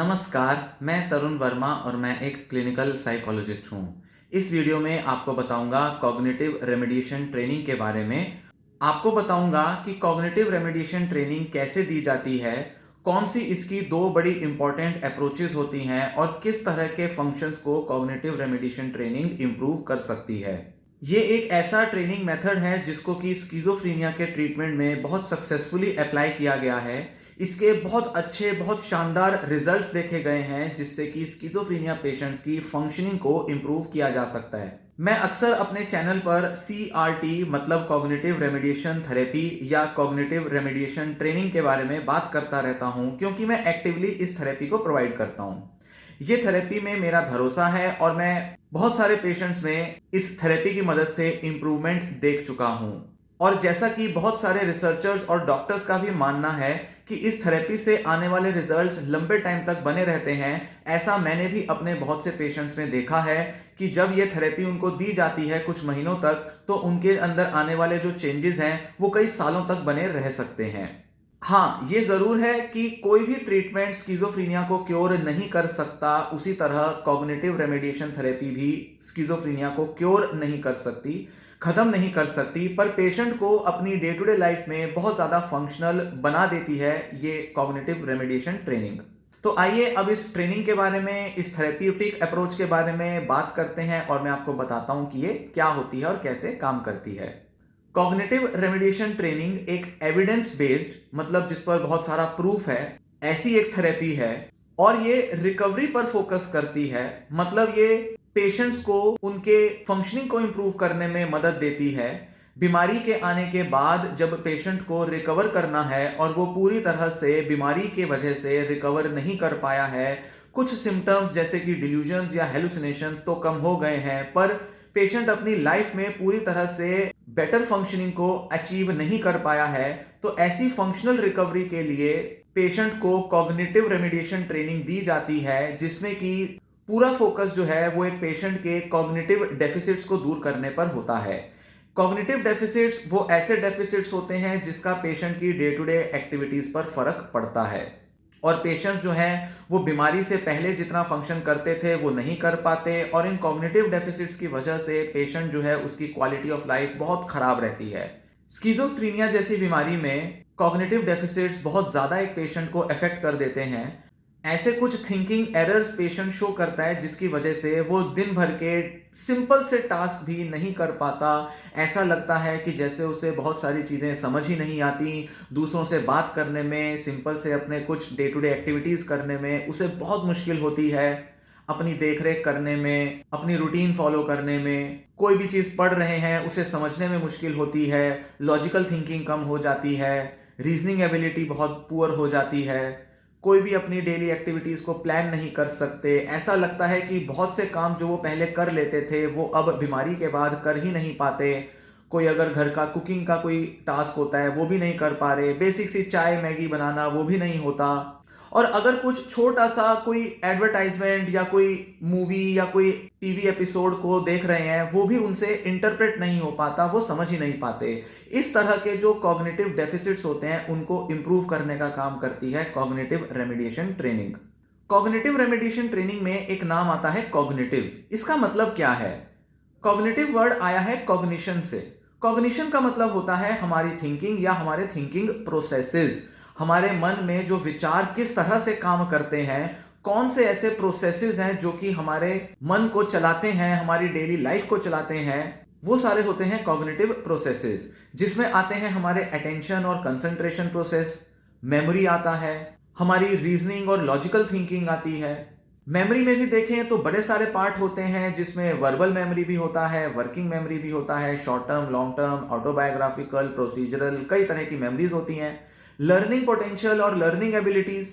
नमस्कार, मैं तरुण वर्मा और मैं एक क्लिनिकल साइकोलॉजिस्ट हूँ। इस वीडियो में आपको बताऊंगा कॉग्निटिव रेमेडिएशन ट्रेनिंग के बारे में। आपको बताऊंगा कि कॉग्निटिव रेमेडिएशन ट्रेनिंग कैसे दी जाती है, कौन सी इसकी दो बड़ी इंपॉर्टेंट अप्रोचेस होती हैं और किस तरह के फंक्शंस को कॉग्निटिव रेमेडिएशन ट्रेनिंग इम्प्रूव कर सकती है। ये एक ऐसा ट्रेनिंग मेथड है जिसको कि स्किज़ोफ्रेनिया के ट्रीटमेंट में बहुत सक्सेसफुली अप्लाई किया गया है। इसके बहुत अच्छे, बहुत शानदार रिजल्ट्स देखे गए हैं जिससे कि स्किज़ोफ्रेनिया पेशेंट्स की फंक्शनिंग को इम्प्रूव किया जा सकता है। मैं अक्सर अपने चैनल पर CRT मतलब कॉग्निटिव रेमेडिएशन थेरेपी या कॉग्निटिव रेमेडिएशन ट्रेनिंग के बारे में बात करता रहता हूँ क्योंकि मैं एक्टिवली इस थेरेपी को प्रोवाइड करता हूँ। ये थेरेपी में मेरा भरोसा है और मैं बहुत सारे पेशेंट्स में इस थेरेपी की मदद से इम्प्रूवमेंट देख चुका हूँ। और जैसा कि बहुत सारे रिसर्चर्स और डॉक्टर्स का भी मानना है कि इस थेरेपी से आने वाले रिजल्ट्स लंबे टाइम तक बने रहते हैं, ऐसा मैंने भी अपने बहुत से पेशेंट्स में देखा है कि जब ये थेरेपी उनको दी जाती है कुछ महीनों तक, तो उनके अंदर आने वाले जो चेंजेस हैं वो कई सालों तक बने रह सकते हैं। हाँ, ये ज़रूर है कि कोई भी ट्रीटमेंट स्किज़ोफ्रेनिया को क्योर नहीं कर सकता, उसी तरह कॉग्निटिव रेमेडिएशन थेरेपी भी स्किज़ोफ्रेनिया को क्योर नहीं कर सकती, ख़त्म नहीं कर सकती, पर पेशेंट को अपनी डे टू डे लाइफ में बहुत ज़्यादा फंक्शनल बना देती है ये कॉग्निटिव रेमेडिएशन ट्रेनिंग। तो आइए अब इस ट्रेनिंग के बारे में, इस थेरेप्यूटिक अप्रोच के बारे में बात करते हैं और मैं आपको बताता हूँ कि ये क्या होती है और कैसे काम करती है। कॉग्निटिव रेमेडिएशन ट्रेनिंग एक एविडेंस बेस्ड, मतलब जिस पर बहुत सारा प्रूफ है, ऐसी एक थेरेपी है और ये रिकवरी पर फोकस करती है। मतलब ये पेशेंट्स को उनके फंक्शनिंग को इम्प्रूव करने में मदद देती है। बीमारी के आने के बाद जब पेशेंट को रिकवर करना है और वो पूरी तरह से बीमारी के वजह से रिकवर नहीं कर पाया है, कुछ सिम्टम्स जैसे कि डिल्यूजन्स या हेलुसिनेशंस तो कम हो गए हैं, पर पेशेंट अपनी लाइफ में पूरी तरह से बेटर फंक्शनिंग को अचीव नहीं कर पाया है, तो ऐसी फंक्शनल रिकवरी के लिए पेशेंट को कॉग्निटिव रेमेडिएशन ट्रेनिंग दी जाती है, जिसमें कि पूरा फोकस जो है वो एक पेशेंट के कॉग्निटिव डेफिसिट्स को दूर करने पर होता है। कॉग्निटिव डेफिसिट्स वो ऐसे डेफिसिट्स होते हैं जिसका पेशेंट की डे टू डे एक्टिविटीज पर फर्क पड़ता है और पेशेंट्स जो हैं वो बीमारी से पहले जितना फंक्शन करते थे वो नहीं कर पाते और इन कॉग्निटिव डेफिसिट्स की वजह से पेशेंट जो है उसकी क्वालिटी ऑफ लाइफ बहुत खराब रहती है। स्किज़ोफ्रेनिया जैसी बीमारी में कॉग्निटिव डेफिसिट्स बहुत ज़्यादा एक पेशेंट को अफेक्ट कर देते हैं। ऐसे कुछ थिंकिंग एरर्स पेशेंट शो करता है जिसकी वजह से वो दिन भर के सिंपल से टास्क भी नहीं कर पाता। ऐसा लगता है कि जैसे उसे बहुत सारी चीज़ें समझ ही नहीं आती, दूसरों से बात करने में, सिंपल से अपने कुछ डे टू डे एक्टिविटीज़ करने में उसे बहुत मुश्किल होती है, अपनी देख रेख करने में, अपनी रूटीन फॉलो करने में, कोई भी चीज़ पढ़ रहे हैं उसे समझने में मुश्किल होती है, लॉजिकल थिंकिंग कम हो जाती है, रीजनिंग एबिलिटी बहुत पुअर हो जाती है, कोई भी अपनी डेली एक्टिविटीज़ को प्लान नहीं कर सकते। ऐसा लगता है कि बहुत से काम जो वो पहले कर लेते थे वो अब बीमारी के बाद कर ही नहीं पाते। कोई अगर घर का कुकिंग का कोई टास्क होता है वो भी नहीं कर पा रहे, बेसिक सी चाय मैगी बनाना वो भी नहीं होता। और अगर कुछ छोटा सा कोई एडवर्टाइजमेंट या कोई मूवी या कोई टीवी एपिसोड को देख रहे हैं वो भी उनसे इंटरप्रेट नहीं हो पाता, वो समझ ही नहीं पाते। इस तरह के जो कॉग्निटिव डेफिसिट्स होते हैं उनको इंप्रूव करने का काम करती है cognitive remediation training. Cognitive remediation training में एक नाम आता है कॉग्निटिव। इसका मतलब क्या है? कॉग्निटिव वर्ड आया है कॉग्निशन से। कॉग्निशन का मतलब होता है हमारी थिंकिंग या हमारे थिंकिंग प्रोसेसेस। हमारे मन में जो विचार किस तरह से काम करते हैं, कौन से ऐसे प्रोसेसेस हैं जो कि हमारे मन को चलाते हैं, हमारी डेली लाइफ को चलाते हैं, वो सारे होते हैं कॉग्निटिव प्रोसेसेस। जिसमें आते हैं हमारे अटेंशन और कंसंट्रेशन प्रोसेस, मेमोरी आता है, हमारी रीजनिंग और लॉजिकल थिंकिंग आती है। मेमोरी में भी देखें तो बड़े सारे पार्ट होते हैं जिसमें वर्बल मेमोरी भी होता है, वर्किंग मेमोरी भी होता है, short term, long term, autobiographical, procedural, कई तरह की मेमोरीज होती हैं। लर्निंग पोटेंशियल और लर्निंग एबिलिटीज,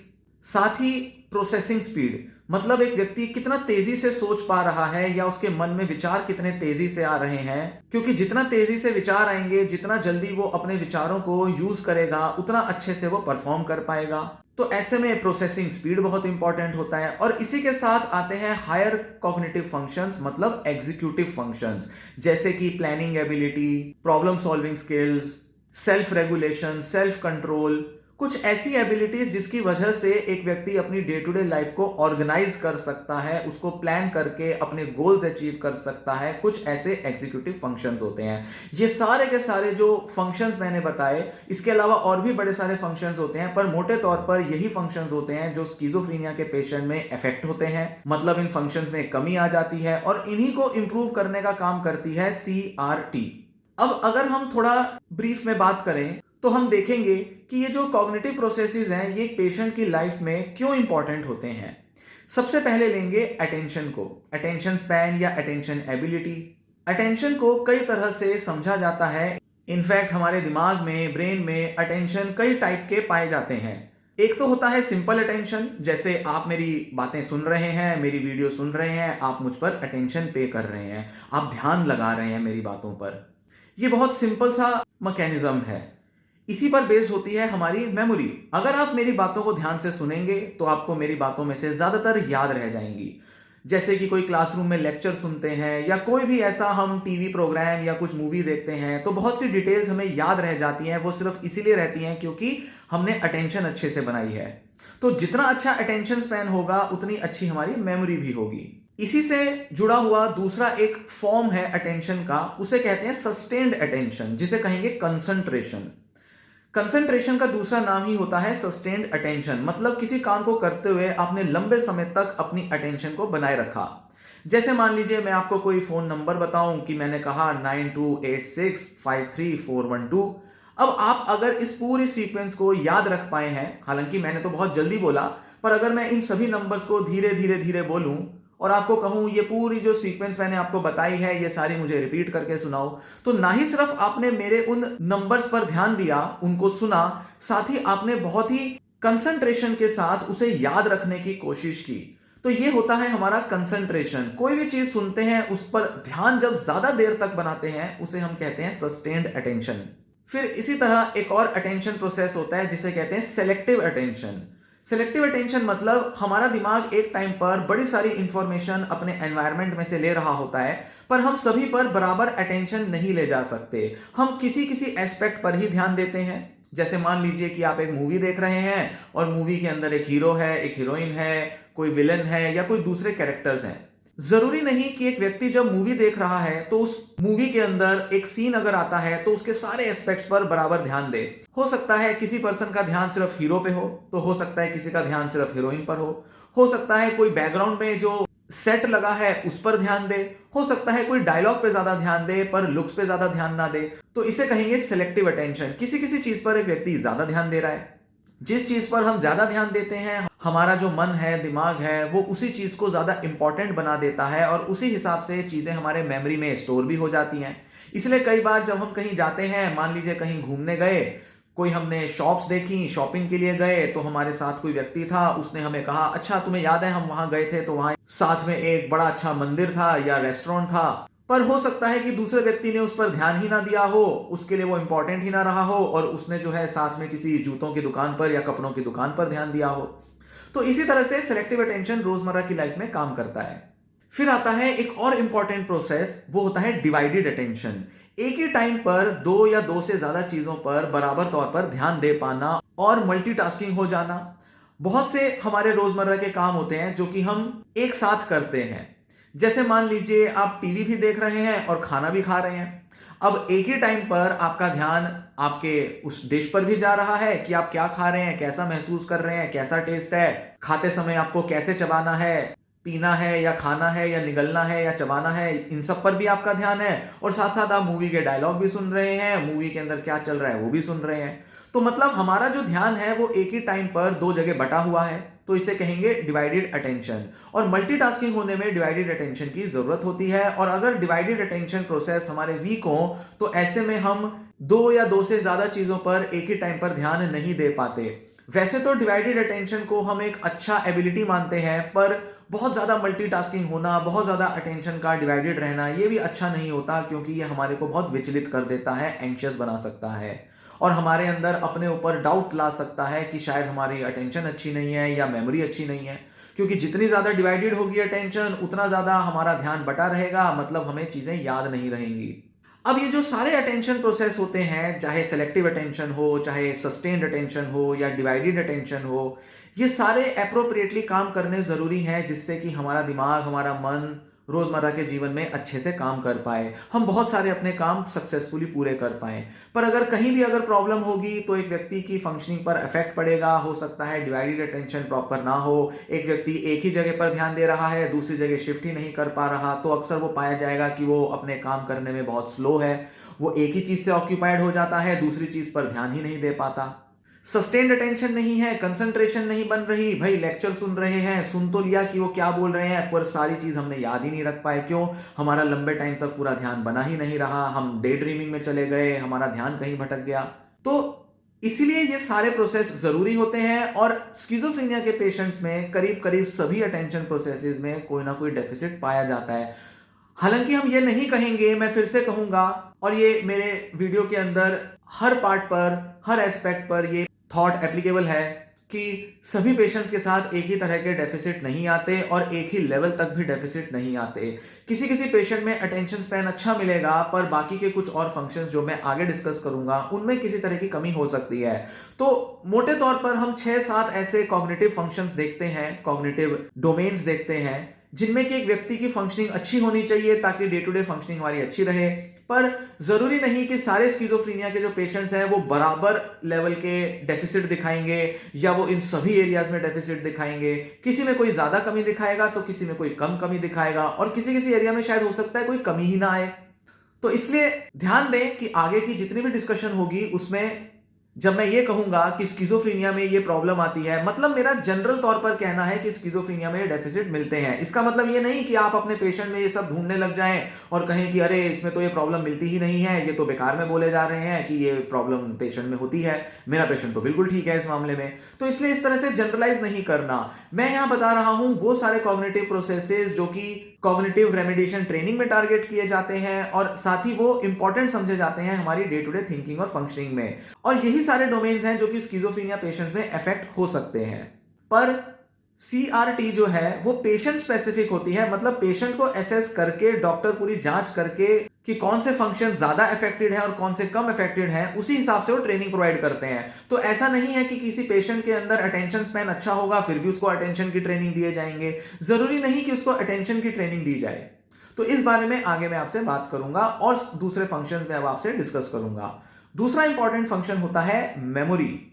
साथ ही प्रोसेसिंग स्पीड, मतलब एक व्यक्ति कितना तेजी से सोच पा रहा है या उसके मन में विचार कितने तेजी से आ रहे हैं, क्योंकि जितना तेजी से विचार आएंगे, जितना जल्दी वो अपने विचारों को यूज करेगा, उतना अच्छे से वो परफॉर्म कर पाएगा। तो ऐसे में प्रोसेसिंग स्पीड बहुत इंपॉर्टेंट होता है। और इसी के साथ आते हैं हायर कॉग्निटिव फंक्शंस, मतलब एग्जीक्यूटिव फंक्शंस, जैसे कि planning ability, problem solving skills, self regulation, self control, कुछ ऐसी एबिलिटीज जिसकी वजह से एक व्यक्ति अपनी डे टू डे लाइफ को ऑर्गेनाइज कर सकता है, उसको प्लान करके अपने गोल्स अचीव कर सकता है। कुछ ऐसे एग्जीक्यूटिव फंक्शंस होते हैं। ये सारे के सारे जो फंक्शंस मैंने बताए, इसके अलावा और भी बड़े सारे फंक्शंस होते हैं, पर मोटे तौर पर यही फंक्शंस होते हैं जो स्किज़ोफ्रेनिया के पेशेंट में इफेक्ट होते हैं। मतलब इन फंक्शंस में कमी आ जाती है और इन्हीं को इंप्रूव करने का काम करती है CRT। अब अगर हम थोड़ा ब्रीफ में बात करें तो हम देखेंगे कि ये जो कॉग्निटिव प्रोसेसेस हैं ये पेशेंट की लाइफ में क्यों इंपॉर्टेंट होते हैं। सबसे पहले लेंगे अटेंशन को, अटेंशन स्पैन या अटेंशन एबिलिटी। अटेंशन को कई तरह से समझा जाता है। इनफैक्ट हमारे दिमाग में, ब्रेन में अटेंशन कई टाइप के पाए जाते हैं। एक तो होता है सिंपल अटेंशन, जैसे आप मेरी बातें सुन रहे हैं, मेरी वीडियो सुन रहे हैं, आप मुझ पर अटेंशन पे कर रहे हैं, आप ध्यान लगा रहे हैं मेरी बातों पर। ये बहुत सिंपल सा मैकेनिज्म है। इसी पर बेस्ड होती है हमारी मेमोरी। अगर आप मेरी बातों को ध्यान से सुनेंगे तो आपको मेरी बातों में से ज्यादातर याद रह जाएंगी। जैसे कि कोई क्लासरूम में लेक्चर सुनते हैं या कोई भी ऐसा हम टीवी प्रोग्राम या कुछ मूवी देखते हैं तो बहुत सी डिटेल्स हमें याद रह जाती हैं। वो सिर्फ इसीलिए रहती हैं क्योंकि हमने अटेंशन अच्छे से बनाई है। तो जितना अच्छा अटेंशन स्पैन होगा उतनी अच्छी हमारी मेमोरी भी होगी। इसी से जुड़ा हुआ दूसरा एक फॉर्म है अटेंशन का, उसे कहते हैं सस्टेन्ड अटेंशन, जिसे कहेंगे कंसंट्रेशन। कंसंट्रेशन का दूसरा नाम ही होता है सस्टेन्ड अटेंशन। मतलब किसी काम को करते हुए आपने लंबे समय तक अपनी अटेंशन को बनाए रखा। जैसे मान लीजिए मैं आपको कोई फोन नंबर बताऊं कि मैंने कहा 9286534412। अब आप अगर इस पूरी सीक्वेंस को याद रख पाए हैं, हालांकि मैंने तो बहुत जल्दी बोला, पर अगर मैं इन सभी नंबर्स को धीरे धीरे धीरे बोलूं और आपको कहूं ये पूरी जो सीक्वेंस मैंने आपको बताई है ये सारी मुझे रिपीट करके सुनाओ, तो ना ही सिर्फ आपने मेरे उन नंबर्स पर ध्यान दिया, उनको सुना, साथ ही आपने बहुत ही कंसंट्रेशन के साथ उसे याद रखने की कोशिश की। तो ये होता है हमारा कंसंट्रेशन। कोई भी चीज सुनते हैं उस पर ध्यान जब ज्यादा देर तक बनाते हैं उसे हम कहते हैं सस्टेन्ड अटेंशन। फिर इसी तरह एक और अटेंशन प्रोसेस होता है जिसे कहते हैं सेलेक्टिव अटेंशन। सेलेक्टिव अटेंशन मतलब हमारा दिमाग एक टाइम पर बड़ी सारी इंफॉर्मेशन अपने एनवायरनमेंट में से ले रहा होता है, पर हम सभी पर बराबर अटेंशन नहीं ले जा सकते। हम किसी किसी एस्पेक्ट पर ही ध्यान देते हैं। जैसे मान लीजिए कि आप एक मूवी देख रहे हैं और मूवी के अंदर एक हीरो है, एक हीरोइन है, कोई विलन है या कोई दूसरे कैरेक्टर्स हैं। जरूरी नहीं कि एक व्यक्ति जब मूवी देख रहा है तो उस मूवी के अंदर एक सीन अगर आता है तो उसके सारे एस्पेक्ट्स पर बराबर ध्यान दे। हो सकता है किसी पर्सन का ध्यान सिर्फ हीरो पे हो सकता है किसी का ध्यान सिर्फ हीरोइन पर हो सकता है कोई बैकग्राउंड में जो सेट लगा है उस पर ध्यान दे, हो सकता है कोई डायलॉग पे ज्यादा ध्यान दे पर लुक्स पे ज्यादा ध्यान ना दे। तो इसे कहेंगे सिलेक्टिव अटेंशन। किसी किसी चीज पर एक व्यक्ति ज्यादा ध्यान दे रहा है। जिस चीज पर हम ज्यादा ध्यान देते हैं हमारा जो मन है, दिमाग है, वो उसी चीज को ज्यादा इंपॉर्टेंट बना देता है और उसी हिसाब से चीजें हमारे मेमोरी में स्टोर भी हो जाती हैं। इसलिए कई बार जब हम कहीं जाते हैं, मान लीजिए कहीं घूमने गए, कोई हमने शॉप्स देखी, शॉपिंग के लिए गए, तो हमारे साथ कोई व्यक्ति था, उसने हमें कहा अच्छा तुम्हें याद है हम वहां गए थे तो वहां साथ में एक बड़ा अच्छा मंदिर था या रेस्टोरेंट था। पर हो सकता है कि दूसरे व्यक्ति ने उस पर ध्यान ही ना दिया हो, उसके लिए वो इंपॉर्टेंट ही ना रहा हो और उसने जो है साथ में किसी जूतों की दुकान पर या कपड़ों की दुकान पर ध्यान दिया हो। तो इसी तरह से सिलेक्टिव अटेंशन रोजमर्रा की लाइफ में काम करता है। फिर आता है एक और इंपॉर्टेंट प्रोसेस, वो होता है डिवाइडेड अटेंशन। एक ही टाइम पर दो या दो से ज्यादा चीजों पर बराबर तौर पर ध्यान दे पाना और मल्टीटास्किंग हो जाना। बहुत से हमारे रोजमर्रा के काम होते हैं जो कि हम एक साथ करते हैं। जैसे मान लीजिए आप टीवी भी देख रहे हैं और खाना भी खा रहे हैं। अब एक ही टाइम पर आपका ध्यान आपके उस डिश पर भी जा रहा है कि आप क्या खा रहे हैं, कैसा महसूस कर रहे हैं, कैसा टेस्ट है, खाते समय आपको कैसे चबाना है, पीना है या खाना है या निगलना है या चबाना है, इन सब पर भी आपका ध्यान है। और साथ साथ आप मूवी के डायलॉग भी सुन रहे हैं, मूवी के अंदर क्या चल रहा है वो भी सुन रहे हैं। तो मतलब हमारा जो ध्यान है वो एक ही टाइम पर दो जगह बटा हुआ है, तो इसे कहेंगे डिवाइडेड अटेंशन। और मल्टीटास्किंग होने में डिवाइडेड अटेंशन की जरूरत होती है। और अगर डिवाइडेड अटेंशन प्रोसेस हमारे वीक हो तो ऐसे में हम दो या दो से ज्यादा चीजों पर एक ही टाइम पर ध्यान नहीं दे पाते। वैसे तो डिवाइडेड अटेंशन को हम एक अच्छा एबिलिटी मानते हैं, पर बहुत ज्यादा मल्टीटास्किंग होना, बहुत ज्यादा अटेंशन का डिवाइडेड रहना, ये भी अच्छा नहीं होता क्योंकि ये हमारे को बहुत विचलित कर देता है, एंग्शियस बना सकता है और हमारे अंदर अपने ऊपर डाउट ला सकता है कि शायद हमारी अटेंशन अच्छी नहीं है या मेमोरी अच्छी नहीं है। क्योंकि जितनी ज्यादा डिवाइडेड होगी अटेंशन उतना ज्यादा हमारा ध्यान बटा रहेगा, मतलब हमें चीजें याद नहीं रहेंगी। अब ये जो सारे अटेंशन प्रोसेस होते हैं, चाहे सेलेक्टिव अटेंशन हो, चाहे सस्टेन्ड अटेंशन हो या डिवाइडेड अटेंशन हो, ये सारे एप्रोप्रिएटली काम करने ज़रूरी हैं जिससे कि हमारा दिमाग, हमारा मन रोज़मर्रा के जीवन में अच्छे से काम कर पाए। हम बहुत सारे अपने काम सक्सेसफुली पूरे कर पाएँ। पर अगर कहीं भी अगर प्रॉब्लम होगी तो एक व्यक्ति की फंक्शनिंग पर इफ़ेक्ट पड़ेगा। हो सकता है डिवाइडेड अटेंशन प्रॉपर ना हो, एक व्यक्ति एक ही जगह पर ध्यान दे रहा है, दूसरी जगह शिफ्ट ही नहीं कर पा रहा, तो अक्सर वो पाया जाएगा कि वो अपने काम करने में बहुत स्लो है। वो एक ही चीज़ से ऑक्यूपाइड हो जाता है, दूसरी चीज़ पर ध्यान ही नहीं दे पाता। सस्टेन्ड अटेंशन नहीं है, कंसंट्रेशन नहीं बन रही। भाई लेक्चर सुन रहे हैं, सुन तो लिया कि वो क्या बोल रहे हैं, पर सारी चीज़ हमने याद ही नहीं रख पाए। क्यों? हमारा लंबे टाइम तक पूरा ध्यान बना ही नहीं रहा, हम डे ड्रीमिंग में चले गए, हमारा ध्यान कहीं भटक गया। तो इसीलिए ये सारे प्रोसेस ज़रूरी होते हैं और स्किज़ोफ्रेनिया के पेशेंट्स में करीब-करीब सभी अटेंशन प्रोसेसेस में कोई ना कोई डेफ़िसिट पाया जाता है। हालाँकि हम ये नहीं कहेंगे, मैं फिर से कहूँगा और ये मेरे वीडियो के अंदर हर पार्ट पर, हर एस्पेक्ट पर ये थॉट एप्लीकेबल है कि सभी पेशेंट्स के साथ एक ही तरह के डेफिसिट नहीं आते और एक ही लेवल तक भी डेफिसिट नहीं आते। किसी-किसी पेशेंट में अटेंशन स्पैन अच्छा मिलेगा, पर बाकी के कुछ और फंक्शंस जो मैं आगे डिस्कस करूँगा, उनमें किसी तरह की कमी हो सकती है। तो मोटे तौर पर हम 6-7 ऐसे कॉग्निटिव फंक्शंस देखते हैं, कॉग्निटिव डोमेन्स देखते हैं, जिनमें कि एक व्यक्ति की फंक्शनिंग अच्छी होनी चाहिए ताकि डे टू डे फंक्शनिंग हमारी अच्छी रहे। पर ज़रूरी नहीं कि सारे स्किज़ोफ्रेनिया के जो पेशेंट्स हैं वो बराबर लेवल के डेफिसिट दिखाएंगे या वो इन सभी एरियाज में डेफिसिट दिखाएंगे। किसी में कोई ज़्यादा कमी दिखाएगा तो किसी में कोई कम कमी दिखाएगा और किसी-किसी एरिया में शायद हो सकता है कोई कमी ही ना आए। तो इसलिए ध्यान दें कि आगे की जितनी भी डिस्कशन होगी उसमें जब मैं ये कहूँगा कि स्किज़ोफ्रेनिया में ये प्रॉब्लम आती है, मतलब मेरा जनरल तौर पर कहना है कि स्किज़ोफ्रेनिया में डेफिसिट मिलते हैं। इसका मतलब ये नहीं कि आप अपने पेशेंट में ये सब ढूँढने लग जाएँ और कहें कि अरे इसमें तो ये प्रॉब्लम मिलती ही नहीं है, ये तो बेकार में बोले जा रहे हैं कि ये प्रॉब्लम पेशेंट में होती है। मेरा पेशेंट तो बिल्कुल ठीक है इस मामले में। तो इसलिए इस तरह से जनरलाइज़ नहीं करना। मैं यहाँ बता रहा हूँ वो सारे कॉग्निटिव प्रोसेसेस जो कि कॉग्निटिव रेमेडिएशन ट्रेनिंग में टारगेट किए जाते हैं और साथ ही वो इंपॉर्टेंट समझे जाते हैं हमारी डे टू डे थिंकिंग और फंक्शनिंग में। और यही सारे डोमेन्स हैं जो कि स्किज़ोफ्रेनिया पेशेंट्स में अफेक्ट हो सकते हैं। पर सीआरटी जो है वो पेशेंट स्पेसिफिक होती है, मतलब पेशेंट को एसेस करके डॉक्टर पूरी जांच करके कि कौन से फंक्शन ज्यादा अफेक्टेड है और कौन से कम अफेक्टेड हैं, उसी हिसाब से वो ट्रेनिंग प्रोवाइड करते हैं। तो ऐसा नहीं है कि किसी पेशेंट के अंदर अटेंशन स्पैन अच्छा होगा फिर भी उसको अटेंशन की ट्रेनिंग दिए जाएंगे। जरूरी नहीं कि उसको अटेंशन की ट्रेनिंग दी जाए। तो इस बारे में आगे मैं आपसे बात करूंगा और दूसरे फंक्शंस में अब आपसे डिस्कस करूंगा। दूसरा इंपॉर्टेंट फंक्शन होता है मेमोरी।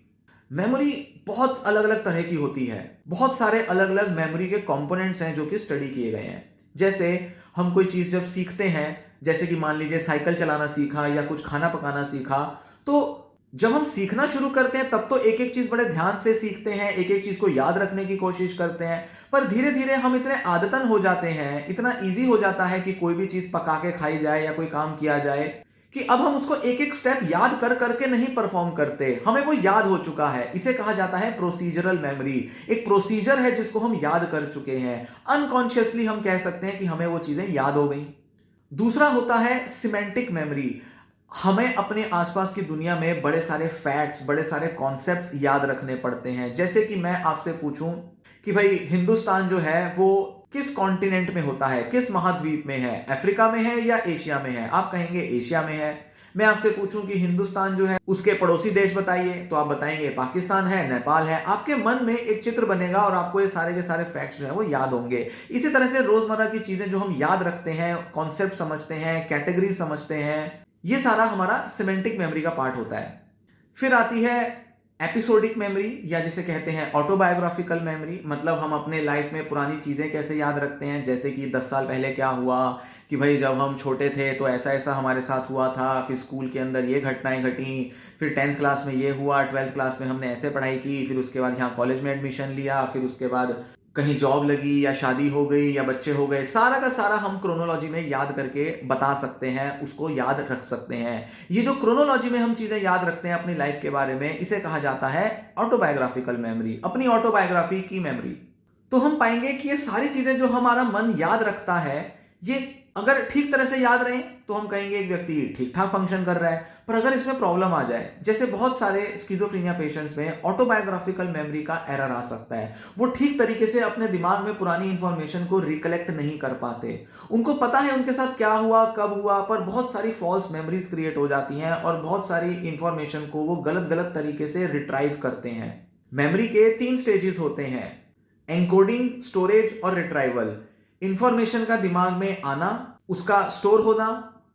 मेमोरी बहुत अलग अलग तरह की होती है। बहुत सारे अलग अलग मेमोरी के कंपोनेंट्स हैं जो कि स्टडी किए गए हैं। जैसे हम कोई चीज़ जब सीखते हैं, जैसे कि मान लीजिए साइकिल चलाना सीखा या कुछ खाना पकाना सीखा, तो जब हम सीखना शुरू करते हैं तब तो एक एक चीज़ बड़े ध्यान से सीखते हैं, एक एक चीज़ को याद रखने की कोशिश करते हैं। पर धीरे धीरे हम इतने आदतन हो जाते हैं, इतना ईजी हो जाता है कि कोई भी चीज़ पका के खाई जाए या कोई काम किया जाए कि अब हम उसको एक एक स्टेप याद कर करके नहीं परफॉर्म करते, हमें वो याद हो चुका है। इसे कहा जाता है प्रोसीजरल मेमोरी। एक प्रोसीजर है जिसको हम याद कर चुके हैं, अनकॉन्शियसली हम कह सकते हैं कि हमें वो चीजें याद हो गई। दूसरा होता है सिमेंटिक मेमोरी। हमें अपने आसपास की दुनिया में बड़े सारे फैक्ट्स, बड़े सारे कॉन्सेप्ट्स याद रखने पड़ते हैं। जैसे कि मैं आपसे पूछूं कि भाई हिंदुस्तान जो है वो किस कॉन्टिनेंट में होता है, किस महाद्वीप में है, अफ्रीका में है या एशिया में है? आप कहेंगे एशिया में है। मैं आपसे पूछूं कि हिंदुस्तान जो है उसके पड़ोसी देश बताइए, तो आप बताएंगे पाकिस्तान है, नेपाल है। आपके मन में एक चित्र बनेगा और आपको ये सारे के सारे फैक्ट्स जो है वो याद होंगे। इसी तरह से रोजमर्रा की चीजें जो हम याद रखते हैं, कॉन्सेप्ट समझते हैं, कैटेगरी समझते हैं, ये सारा हमारा सिमेंटिक मेमोरी का पार्ट होता है। फिर आती है एपिसोडिक मेमोरी, या जिसे कहते हैं ऑटोबायोग्राफिकल मेमोरी। मतलब हम अपने लाइफ में पुरानी चीज़ें कैसे याद रखते हैं, जैसे कि 10 साल पहले क्या हुआ, कि भाई जब हम छोटे थे तो ऐसा ऐसा हमारे साथ हुआ था, फिर स्कूल के अंदर ये घटनाएं घटी, फिर 10th क्लास में ये हुआ, 12th क्लास में हमने ऐसे पढ़ाई की, फिर उसके बाद यहाँ कॉलेज में एडमिशन लिया, फिर उसके बाद कहीं जॉब लगी या शादी हो गई या बच्चे हो गए। सारा का सारा हम क्रोनोलॉजी में याद करके बता सकते हैं, उसको याद रख सकते हैं। ये जो क्रोनोलॉजी में हम चीज़ें याद रखते हैं अपनी लाइफ के बारे में, इसे कहा जाता है ऑटोबायोग्राफिकल मेमोरी, अपनी ऑटोबायोग्राफी की मेमोरी। तो हम पाएंगे कि ये सारी चीज़ें जो हमारा मन याद रखता है, ये अगर ठीक तरह से याद रहे तो हम कहेंगे एक व्यक्ति ठीक ठाक फंक्शन कर रहा है, पर अगर इसमें प्रॉब्लम आ जाए, जैसे बहुत सारे स्किज़ोफ्रेनिया पेशेंट्स में ऑटोबायोग्राफिकल मेमोरी का एरर आ सकता है, वो ठीक तरीके से अपने दिमाग में पुरानी इंफॉर्मेशन को रिकलेक्ट नहीं कर पाते। उनको पता है उनके साथ क्या हुआ, कब हुआ, पर बहुत सारी फॉल्स मेमोरीज क्रिएट हो जाती हैं और बहुत सारी इंफॉर्मेशन को वो गलत गलत तरीके से रिट्राइव करते हैं। मेमोरी के 3 स्टेजेस होते हैं: एनकोडिंग, स्टोरेज और रिट्राइवल। इंफॉर्मेशन का दिमाग में आना, उसका स्टोर होना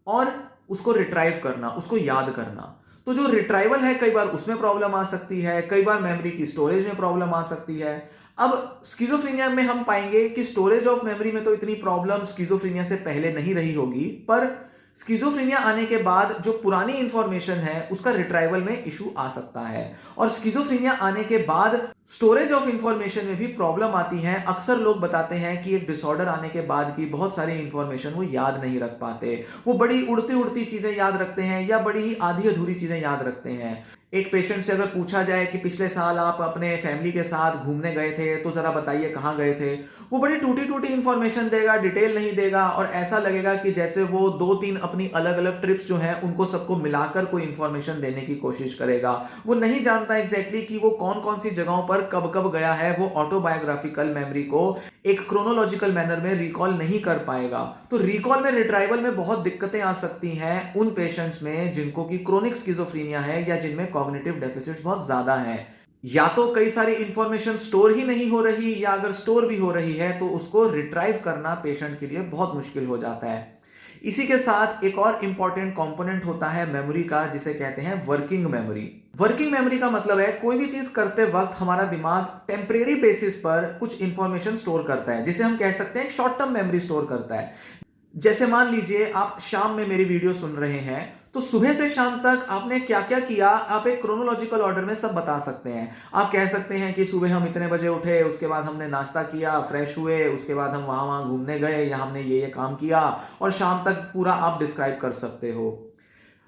और उसको रिट्राइव करना, उसको याद करना। तो जो रिट्राइवल है, कई बार उसमें प्रॉब्लम आ सकती है, कई बार मेमोरी की स्टोरेज में प्रॉब्लम आ सकती है। अब स्किज़ोफ्रेनिया में हम पाएंगे कि स्टोरेज ऑफ मेमोरी में तो इतनी प्रॉब्लम स्किज़ोफ्रेनिया से पहले नहीं रही होगी, पर स्किज़ोफ्रेनिया आने के बाद जो पुरानी इंफॉर्मेशन है उसका रिट्राइवल में इशू आ सकता है। और स्किज़ोफ्रेनिया आने के बाद स्टोरेज ऑफ इंफॉर्मेशन में भी प्रॉब्लम आती है। अक्सर लोग बताते हैं कि एक डिसऑर्डर आने के बाद की बहुत सारी इंफॉर्मेशन वो याद नहीं रख पाते, वो बड़ी उड़ती उड़ती चीजें याद रखते हैं या बड़ी ही आधी अधूरी चीजें याद रखते हैं। एक पेशेंट से अगर पूछा जाए कि पिछले साल आप अपने फैमिली के साथ घूमने गए थे तो जरा बताइए कहाँ गए थे, वो बड़ी टूटी टूटी इंफॉर्मेशन देगा, डिटेल नहीं देगा और ऐसा लगेगा कि जैसे वो 2-3 अपनी अलग अलग ट्रिप्स जो हैं उनको सबको मिलाकर कोई इंफॉर्मेशन देने की कोशिश करेगा। वो नहीं जानता एग्जैक्टली कि वो कौन कौन सी जगहों पर कब कब गया है। वो ऑटोबायोग्राफिकल मेमोरी को एक क्रोनोलॉजिकल मैनर में रिकॉल नहीं कर पाएगा। तो रिकॉल में, रिट्राइवल में बहुत दिक्कतें आ सकती हैं उन पेशेंट्स में जिनको कि क्रोनिक स्किज़ोफ्रेनिया है या जिनमें कॉग्निटिव डेफिसिट्स बहुत ज्यादा हैं। या तो कई सारी इंफॉर्मेशन स्टोर ही नहीं हो रही, या अगर स्टोर भी हो रही है तो उसको रिट्राइव करना पेशेंट के लिए बहुत मुश्किल हो जाता है। इसी के साथ एक और इंपॉर्टेंट कंपोनेंट होता है मेमोरी का, जिसे कहते हैं वर्किंग मेमोरी। वर्किंग मेमोरी का मतलब है कोई भी चीज करते वक्त हमारा दिमाग टेम्परेरी बेसिस पर कुछ इंफॉर्मेशन स्टोर करता है, जिसे हम कह सकते हैं एक शॉर्ट टर्म मेमोरी स्टोर करता है। जैसे मान लीजिए आप शाम में मेरी वीडियो सुन रहे हैं, तो सुबह से शाम तक आपने क्या क्या किया आप एक क्रोनोलॉजिकल ऑर्डर में सब बता सकते हैं। आप कह सकते हैं कि सुबह हम इतने बजे उठे, उसके बाद हमने नाश्ता किया, फ्रेश हुए, उसके बाद हम वहां वहां घूमने गए या हमने ये काम किया, और शाम तक पूरा आप डिस्क्राइब कर सकते हो।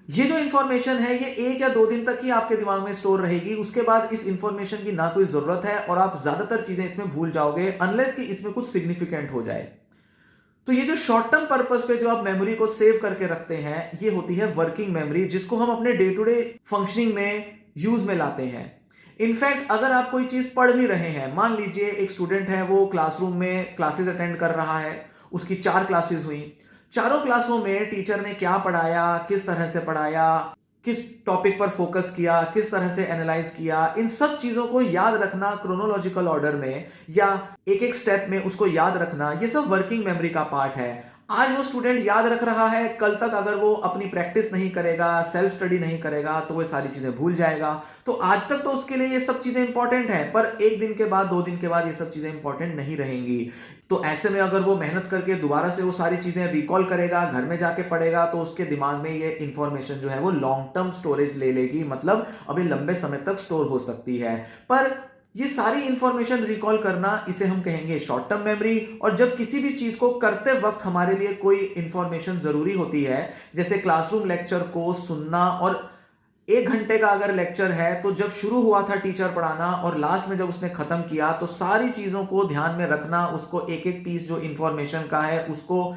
ये जो इंफॉर्मेशन है ये 1 या 2 दिन तक ही आपके दिमाग में स्टोर रहेगी। उसके बाद इस इंफॉर्मेशन की ना कोई जरूरत है और आप ज्यादातर चीजें इसमें भूल जाओगे, अनलेस कि इसमें कुछ सिग्निफिकेंट हो जाए। तो ये जो शॉर्ट टर्म पर्पस पे जो आप मेमोरी को सेव करके रखते हैं, ये होती है वर्किंग मेमोरी, जिसको हम अपने डे टू डे फंक्शनिंग में यूज में लाते हैं। इनफैक्ट अगर आप कोई चीज पढ़ भी रहे हैं, मान लीजिए एक स्टूडेंट है, वो क्लासरूम में क्लासेस अटेंड कर रहा है, उसकी 4 क्लासेस हुई, चारों क्लासों में टीचर ने क्या पढ़ाया, किस तरह से पढ़ाया, किस टॉपिक पर फोकस किया, किस तरह से एनालाइज किया, इन सब चीजों को याद रखना क्रोनोलॉजिकल ऑर्डर में या एक एक स्टेप में उसको याद रखना, ये सब वर्किंग मेमोरी का पार्ट है। आज वो स्टूडेंट याद रख रहा है, कल तक अगर वो अपनी प्रैक्टिस नहीं करेगा, सेल्फ स्टडी नहीं करेगा, तो वो सारी चीजें भूल जाएगा। तो आज तक तो उसके लिए ये सब चीजें इंपॉर्टेंट है, पर 1 दिन के बाद, 2 दिन के बाद ये सब चीजें इंपॉर्टेंट नहीं रहेंगी। तो ऐसे में अगर वो मेहनत करके दोबारा से वो सारी चीजें रिकॉल करेगा, घर में जाके पढ़ेगा, तो उसके दिमाग में ये इंफॉर्मेशन जो है वो लॉन्ग टर्म स्टोरेज ले लेगी, मतलब अभी लंबे समय तक स्टोर हो सकती है। पर ये सारी इंफॉर्मेशन रिकॉल करना, इसे हम कहेंगे शॉर्ट टर्म मेमोरी। और जब किसी भी चीज को करते वक्त हमारे लिए कोई इंफॉर्मेशन जरूरी होती है, जैसे क्लासरूम लेक्चर को सुनना, और 1 घंटे का अगर लेक्चर है तो जब शुरू हुआ था टीचर पढ़ाना और लास्ट में जब उसने खत्म किया, तो सारी चीजों को ध्यान में रखना, उसको एक एक पीस जो इंफॉर्मेशन का है उसको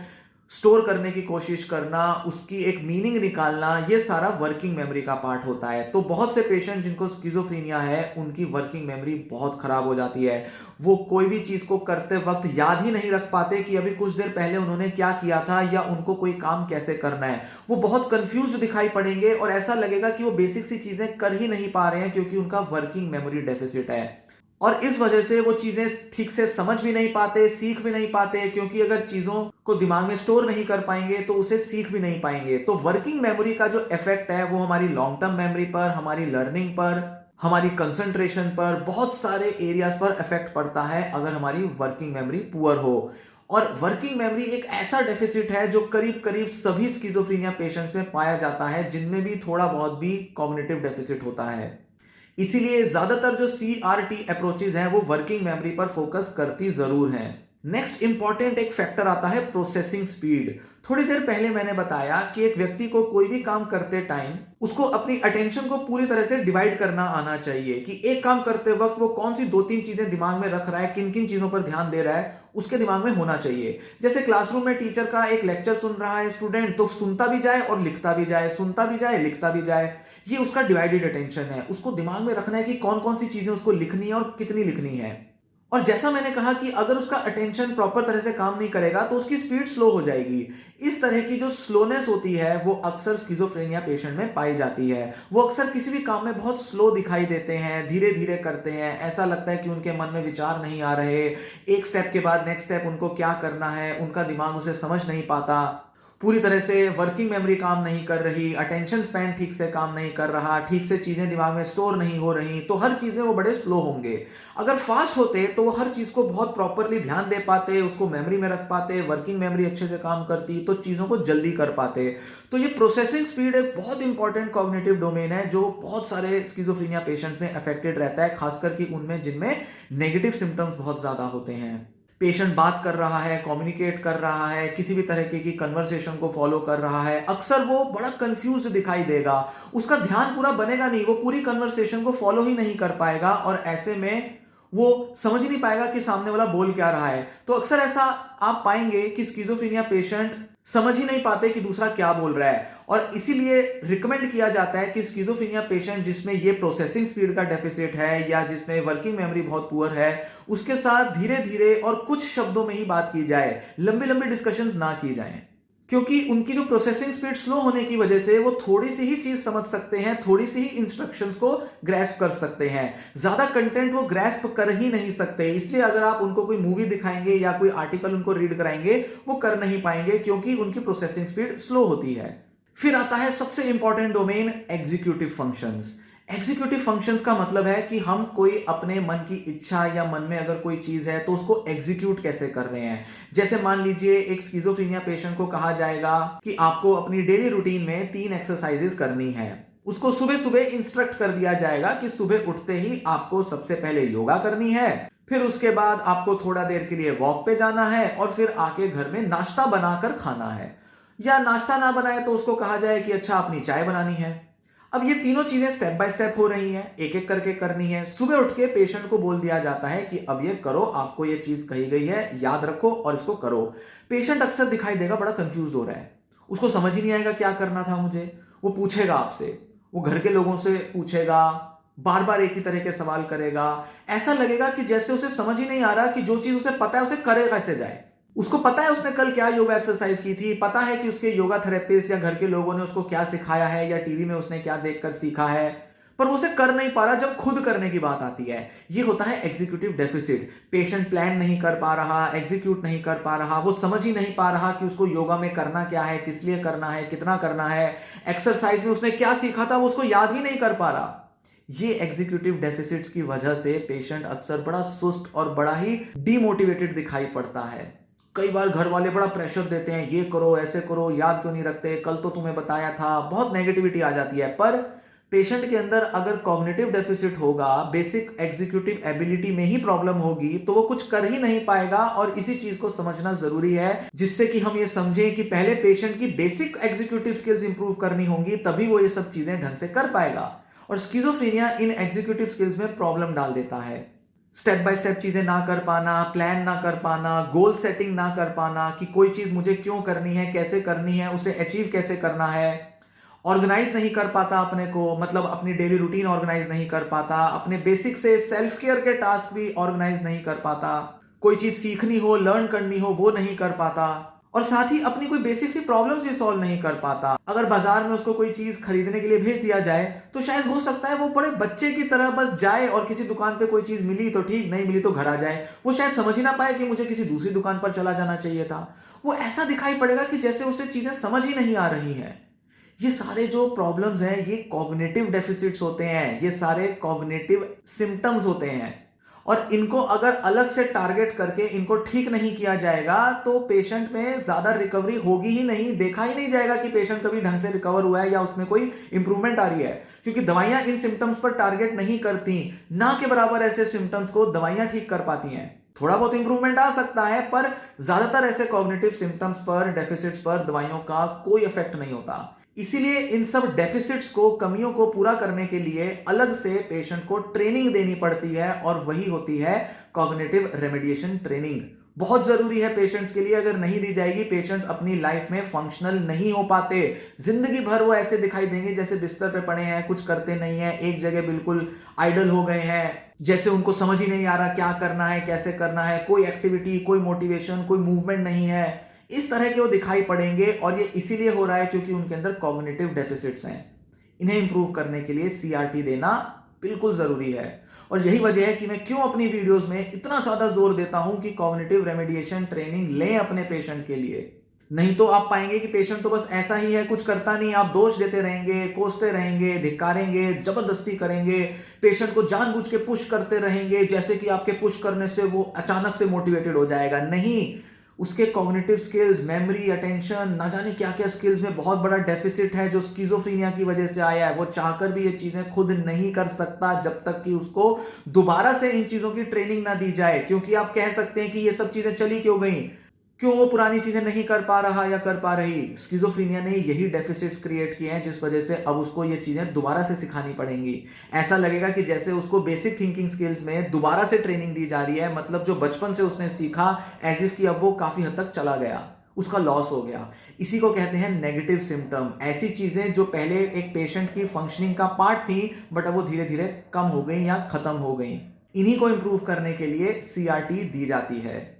स्टोर करने की कोशिश करना, उसकी एक मीनिंग निकालना, ये सारा वर्किंग मेमोरी का पार्ट होता है। तो बहुत से पेशेंट जिनको स्किज़ोफ्रेनिया है, उनकी वर्किंग मेमोरी बहुत खराब हो जाती है। वो कोई भी चीज को करते वक्त याद ही नहीं रख पाते कि अभी कुछ देर पहले उन्होंने क्या किया था या उनको कोई काम कैसे करना है। वो बहुत कंफ्यूज दिखाई पड़ेंगे और ऐसा लगेगा कि वो बेसिक सी चीजें कर ही नहीं पा रहे हैं, क्योंकि उनका वर्किंग मेमोरी डेफिसिट है। और इस वजह से वो चीजें ठीक से समझ भी नहीं पाते, सीख भी नहीं पाते, क्योंकि अगर चीजों को दिमाग में स्टोर नहीं कर पाएंगे तो उसे सीख भी नहीं पाएंगे। तो वर्किंग मेमोरी का जो इफेक्ट है वो हमारी लॉन्ग टर्म मेमोरी पर, हमारी लर्निंग पर, हमारी कंसंट्रेशन पर, बहुत सारे एरियाज पर इफेक्ट पड़ता है अगर हमारी वर्किंग मेमोरी पुअर हो। और वर्किंग मेमोरी एक ऐसा डेफिसिट है जो करीब करीब सभी स्किज़ोफ्रेनिया पेशेंट्स में पाया जाता है, जिनमें भी थोड़ा बहुत भी कॉग्निटिव डेफिसिट होता है। इसीलिए ज्यादातर जो CRT अप्रोचेज हैं वो वर्किंग मेमोरी पर फोकस करती जरूर हैं। नेक्स्ट इंपॉर्टेंट एक फैक्टर आता है प्रोसेसिंग स्पीड। थोड़ी देर पहले मैंने बताया कि एक व्यक्ति को कोई भी काम करते टाइम उसको अपनी अटेंशन को पूरी तरह से डिवाइड करना आना चाहिए कि एक काम करते वक्त वो कौन सी दो तीन चीजें दिमाग में रख रहा है, किन किन चीजों पर ध्यान दे रहा है, उसके दिमाग में होना चाहिए। जैसे क्लासरूम में टीचर का एक लेक्चर सुन रहा है स्टूडेंट, तो सुनता भी जाए और लिखता भी जाए, सुनता भी जाए लिखता भी जाए। ये उसका डिवाइडेड अटेंशन है। उसको दिमाग में रखना है कि कौन कौन सी चीजें उसको लिखनी है और कितनी लिखनी है। और जैसा मैंने कहा कि अगर उसका अटेंशन प्रॉपर तरह से काम नहीं करेगा तो उसकी स्पीड स्लो हो जाएगी। इस तरह की जो स्लोनेस होती है वो अक्सर स्किज़ोफ्रेनिया पेशेंट में पाई जाती है। वो अक्सर किसी भी काम में बहुत स्लो दिखाई देते हैं, धीरे धीरे करते हैं, ऐसा लगता है कि उनके मन में विचार नहीं आ रहे, एक स्टेप के बाद नेक्स्ट स्टेप उनको क्या करना है उनका दिमाग उसे समझ नहीं पाता, पूरी तरह से वर्किंग मेमोरी काम नहीं कर रही, अटेंशन स्पैन ठीक से काम नहीं कर रहा, ठीक से चीज़ें दिमाग में स्टोर नहीं हो रही, तो हर चीज़ में वो बड़े स्लो होंगे। अगर फास्ट होते तो वो हर चीज़ को बहुत प्रॉपरली ध्यान दे पाते, उसको मेमोरी में रख पाते, वर्किंग मेमोरी अच्छे से काम करती तो चीज़ों को जल्दी कर पाते। तो ये प्रोसेसिंग स्पीड एक बहुत इंपॉर्टेंट कॉग्निटिव डोमेन है जो बहुत सारे स्किज़ोफ्रेनिया पेशेंट्स में अफेक्टेड रहता है, खासकर कि उनमें जिनमें नेगेटिव सिम्टम्स बहुत ज़्यादा होते हैं। पेशेंट बात कर रहा है, कम्युनिकेट कर रहा है, किसी भी तरीके की कन्वर्सेशन को फॉलो कर रहा है, अक्सर वो बड़ा कंफ्यूज्ड दिखाई देगा, उसका ध्यान पूरा बनेगा नहीं, वो पूरी कन्वर्सेशन को फॉलो ही नहीं कर पाएगा और ऐसे में वो समझ ही नहीं पाएगा कि सामने वाला बोल क्या रहा है। तो अक्सर ऐसा आप पाएंगे कि स्किज़ोफ्रेनिया पेशेंट समझ ही नहीं पाते कि दूसरा क्या बोल रहा है और इसीलिए रिकमेंड किया जाता है कि स्किज़ोफ्रेनिया पेशेंट जिसमें ये प्रोसेसिंग स्पीड का डेफिसिट है या जिसमें वर्किंग मेमोरी बहुत पुअर है, उसके साथ धीरे धीरे और कुछ शब्दों में ही बात की जाए, लंबी लंबी डिस्कशंस ना की जाएं, क्योंकि उनकी जो प्रोसेसिंग स्पीड स्लो होने की वजह से वो थोड़ी सी ही चीज समझ सकते हैं, थोड़ी सी ही इंस्ट्रक्शंस को ग्रैस्प कर सकते हैं, ज्यादा कंटेंट वो ग्रैस्प कर ही नहीं सकते। इसलिए अगर आप उनको कोई मूवी दिखाएंगे या कोई आर्टिकल उनको रीड कराएंगे वो कर नहीं पाएंगे क्योंकि उनकी प्रोसेसिंग स्पीड स्लो होती है। फिर आता है सबसे important domain, executive functions. Executive functions का मतलब है कि हम कोई अपने मन की इच्छा या मन में अगर कोई चीज है तो उसको एग्जीक्यूट कैसे कर रहे हैं। जैसे मान लीजिए एक स्किज़ोफ्रेनिया पेशेंट को कहा जाएगा कि आपको अपनी डेली रूटीन में 3 एक्सरसाइजेस करनी है। उसको सुबह सुबह इंस्ट्रक्ट कर दिया जाएगा कि सुबह उठते ही आपको सबसे पहले योगा करनी है, फिर उसके बाद आपको थोड़ा देर के लिए वॉक पे जाना है और फिर आके घर में नाश्ता बनाकर खाना है। या नाश्ता ना बनाए तो उसको कहा जाए कि अच्छा अपनी चाय बनानी है। अब ये तीनों चीजें स्टेप बाय स्टेप हो रही हैं, एक एक करके करनी है। सुबह उठ के पेशेंट को बोल दिया जाता है कि अब ये करो, आपको ये चीज कही गई है, याद रखो और इसको करो। पेशेंट अक्सर दिखाई देगा बड़ा कंफ्यूज हो रहा है, उसको समझ ही नहीं आएगा क्या करना था मुझे। वो पूछेगा आपसे, वो घर के लोगों से पूछेगा, बार बार एक ही तरह के सवाल करेगा। ऐसा लगेगा कि जैसे उसे समझ ही नहीं आ रहा कि जो चीज उसे पता है उसे करे कैसे जाए। उसको पता है उसने कल क्या योगा एक्सरसाइज की थी, पता है कि उसके योगा थेरेपिस्ट या घर के लोगों ने उसको क्या सिखाया है या टीवी में उसने क्या देखकर सीखा है, पर वो उसे कर नहीं पा रहा। जब खुद करने की बात आती है, ये होता है एग्जीक्यूटिव डेफिसिट। पेशेंट प्लान नहीं कर पा रहा, एग्जीक्यूट नहीं कर पा रहा, वो समझ ही नहीं पा रहा कि उसको योगा में करना क्या है, किस लिए करना है, कितना करना है, एक्सरसाइज में उसने क्या सीखा था वो उसको याद भी नहीं कर पा रहा। ये एग्जीक्यूटिव डेफिसिट्स की वजह से पेशेंट अक्सर बड़ा सुस्त और बड़ा ही डीमोटिवेटेड दिखाई पड़ता है। कई बार घर वाले बड़ा प्रेशर देते हैं, ये करो, ऐसे करो, याद क्यों नहीं रखते, कल तो तुम्हें बताया था, बहुत नेगेटिविटी आ जाती है। पर पेशेंट के अंदर अगर कॉग्निटिव डेफिसिट होगा, बेसिक एग्जीक्यूटिव एबिलिटी में ही प्रॉब्लम होगी तो वो कुछ कर ही नहीं पाएगा। और इसी चीज को समझना जरूरी है जिससे कि हम ये समझें कि पहले पेशेंट की बेसिक एग्जीक्यूटिव स्किल्स इंप्रूव करनी होंगी, तभी वो ये सब चीजें ढंग से कर पाएगा। और स्किज़ोफ्रेनिया इन एग्जीक्यूटिव स्किल्स में प्रॉब्लम डाल देता है। स्टेप बाय स्टेप चीजें ना कर पाना, प्लान ना कर पाना, गोल सेटिंग ना कर पाना कि कोई चीज मुझे क्यों करनी है, कैसे करनी है, उसे अचीव कैसे करना है। ऑर्गेनाइज नहीं कर पाता अपने को, मतलब अपनी डेली रूटीन ऑर्गेनाइज नहीं कर पाता, अपने बेसिक से सेल्फ केयर के टास्क भी ऑर्गेनाइज नहीं कर पाता, कोई चीज सीखनी हो, लर्न करनी हो वो नहीं कर पाता, और साथ ही अपनी कोई बेसिक सी प्रॉब्लम्स भी सॉल्व नहीं कर पाता। अगर बाजार में उसको कोई चीज खरीदने के लिए भेज दिया जाए तो शायद हो सकता है वो बड़े बच्चे की तरह बस जाए और किसी दुकान पे कोई चीज मिली तो ठीक, नहीं मिली तो घर आ जाए। वो शायद समझ ही ना पाए कि मुझे किसी दूसरी दुकान पर चला जाना चाहिए था। वो ऐसा दिखाई पड़ेगा कि जैसे उसे चीजें समझ ही नहीं आ रही हैं। ये सारे जो प्रॉब्लम्स हैं ये कॉग्निटिव डेफिसिट्स होते हैं, ये सारे कॉग्निटिव सिम्टम्स होते हैं। और इनको अगर अलग से टारगेट करके इनको ठीक नहीं किया जाएगा तो पेशेंट में ज्यादा रिकवरी होगी ही नहीं, देखा ही नहीं जाएगा कि पेशेंट कभी ढंग से रिकवर हुआ है या उसमें कोई इंप्रूवमेंट आ रही है, क्योंकि दवाइयां इन सिम्टम्स पर टारगेट नहीं करती। ना के बराबर ऐसे सिम्टम्स को दवाइयां ठीक कर पाती हैं। थोड़ा बहुत इंप्रूवमेंट आ सकता है, पर ज्यादातर ऐसे कॉग्निटिव सिम्टम्स पर, डेफिसिट्स पर दवाइयों का कोई इफेक्ट नहीं होता। इसीलिए इन सब डेफिसिट्स को, कमियों को पूरा करने के लिए अलग से पेशेंट को ट्रेनिंग देनी पड़ती है, और वही होती है कॉग्निटिव रेमेडिएशन ट्रेनिंग। बहुत जरूरी है पेशेंट्स के लिए। अगर नहीं दी जाएगी, पेशेंट्स अपनी लाइफ में फंक्शनल नहीं हो पाते। जिंदगी भर वो ऐसे दिखाई देंगे जैसे बिस्तर पे पड़े हैं, कुछ करते नहीं है, एक जगह बिल्कुल आइडल हो गए हैं, जैसे उनको समझ ही नहीं आ रहा क्या करना है, कैसे करना है, कोई एक्टिविटी, कोई मोटिवेशन, कोई मूवमेंट नहीं है। इस तरह के वो दिखाई पड़ेंगे, और ये इसीलिए हो रहा है क्योंकि उनके अंदर कॉग्निटिव डेफिसिट्स हैं। इन्हें इंप्रूव करने के लिए सीआरटी देना बिल्कुल जरूरी है। और यही वजह है कि मैं क्यों अपनी वीडियोस में इतना ज्यादा जोर देता हूं कि कॉग्निटिव रेमेडिएशन ट्रेनिंग लें अपने पेशेंट के लिए। नहीं तो आप पाएंगे कि पेशेंट तो बस ऐसा ही है, कुछ करता नहीं, आप दोष देते रहेंगे, कोसते रहेंगे, धिक्कारेंगे, जबरदस्ती करेंगे, पेशेंट को जानबूझ के पुश करते रहेंगे, जैसे कि आपके पुश करने से वो अचानक से मोटिवेटेड हो जाएगा। नहीं, उसके कॉग्निटिव स्किल्स, मेमोरी, अटेंशन, ना जाने क्या क्या स्किल्स में बहुत बड़ा डेफिसिट है, जो स्किज़ोफ्रेनिया की वजह से आया है। वो चाहकर भी ये चीजें खुद नहीं कर सकता जब तक कि उसको दोबारा से इन चीजों की ट्रेनिंग ना दी जाए। क्योंकि आप कह सकते हैं कि ये सब चीजें चली क्यों गई, क्यों वो पुरानी चीजें नहीं कर पा रहा या कर पा रही। स्किज़ोफ्रेनिया ने यही डेफिसिट्स क्रिएट किए हैं, जिस वजह से अब उसको ये चीजें दोबारा से सिखानी पड़ेंगी। ऐसा लगेगा कि जैसे उसको बेसिक थिंकिंग स्किल्स में दोबारा से ट्रेनिंग दी जा रही है, मतलब जो बचपन से उसने सीखा, एज इफ कि अब वो काफी हद तक चला गया, उसका लॉस हो गया। इसी को कहते हैं नेगेटिव सिम्टम। ऐसी चीजें जो पहले एक पेशेंट की फंक्शनिंग का पार्ट थी, बट अब वो धीरे धीरे कम हो गई या खत्म हो गई। इन्हीं को इंप्रूव करने के लिए सीआरटी दी जाती है।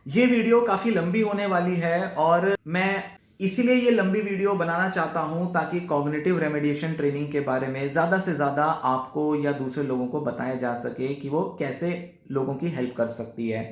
ये वीडियो काफ़ी लंबी होने वाली है, और मैं इसीलिए ये लंबी वीडियो बनाना चाहता हूँ ताकि कॉग्निटिव रेमेडिएशन ट्रेनिंग के बारे में ज़्यादा से ज़्यादा आपको या दूसरे लोगों को बताया जा सके कि वो कैसे लोगों की हेल्प कर सकती है।